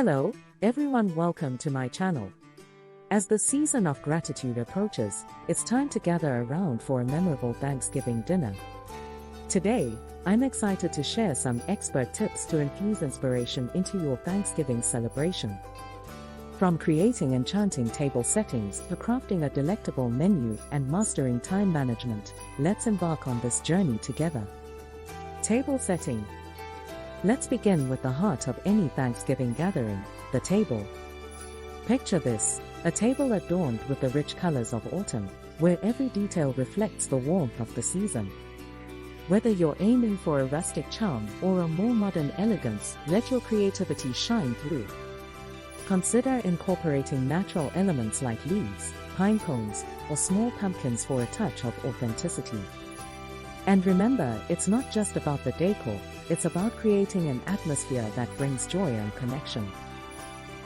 Hello, everyone, welcome to my channel. As the season of gratitude approaches, it's time to gather around for a memorable Thanksgiving dinner. Today, I'm excited to share some expert tips to infuse inspiration into your Thanksgiving celebration. From creating enchanting table settings to crafting a delectable menu and mastering time management, let's embark on this journey together. Table setting. Let's begin with the heart of any Thanksgiving gathering, the table. Picture this, a table adorned with the rich colors of autumn, where every detail reflects the warmth of the season. Whether you're aiming for a rustic charm or a more modern elegance, let your creativity shine through. Consider incorporating natural elements like leaves, pine cones, or small pumpkins for a touch of authenticity. And remember, it's not just about the decor, it's about creating an atmosphere that brings joy and connection.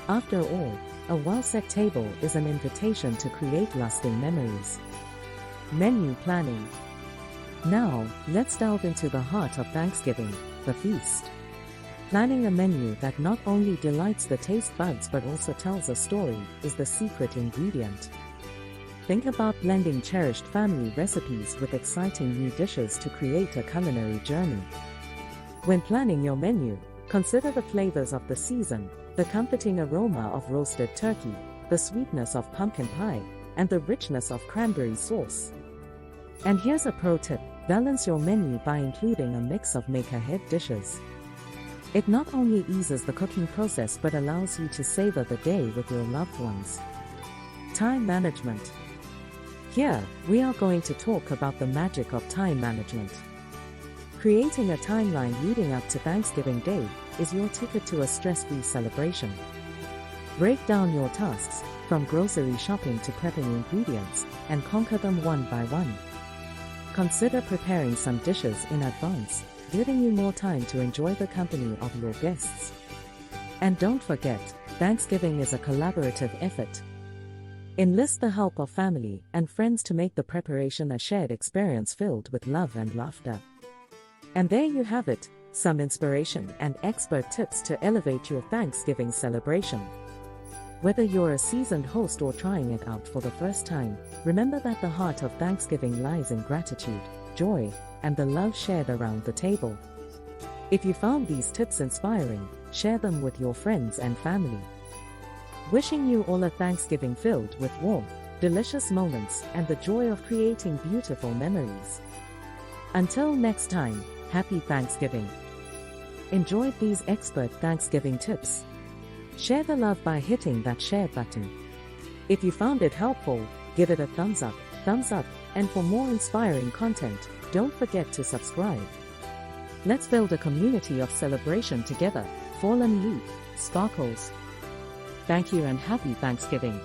After all, a well-set table is an invitation to create lasting memories. Menu planning. Now, let's delve into the heart of Thanksgiving, the feast. Planning a menu that not only delights the taste buds but also tells a story is the secret ingredient. Think about blending cherished family recipes with exciting new dishes to create a culinary journey. When planning your menu, consider the flavors of the season, the comforting aroma of roasted turkey, the sweetness of pumpkin pie, and the richness of cranberry sauce. And here's a pro tip: balance your menu by including a mix of make-ahead dishes. It not only eases the cooking process but allows you to savor the day with your loved ones. Time management. Here, we are going to talk about the magic of time management. Creating a timeline leading up to Thanksgiving Day is your ticket to a stress-free celebration. Break down your tasks, from grocery shopping to prepping ingredients, and conquer them one by one. Consider preparing some dishes in advance, giving you more time to enjoy the company of your guests. And don't forget, Thanksgiving is a collaborative effort. Enlist the help of family and friends to make the preparation a shared experience filled with love and laughter. And there you have it, some inspiration and expert tips to elevate your Thanksgiving celebration. Whether you're a seasoned host or trying it out for the first time, remember that the heart of Thanksgiving lies in gratitude, joy, and the love shared around the table. If you found these tips inspiring, share them with your friends and family. Wishing you all a Thanksgiving filled with warmth, delicious moments, and the joy of creating beautiful memories. Until next time, happy Thanksgiving. Enjoyed these expert Thanksgiving tips? Share the love by hitting that share button. If you found it helpful, give it a thumbs up, and for more inspiring content, don't forget to subscribe. Let's build a community of celebration together. Fallen leaf, sparkles. Thank you and happy Thanksgiving.